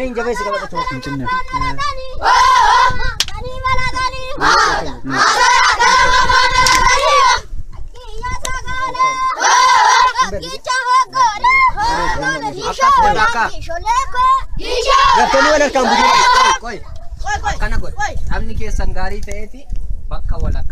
Ini jaga sih kalau cuma kuncinya. Karena gue, amni ke sanggari teh bakka walak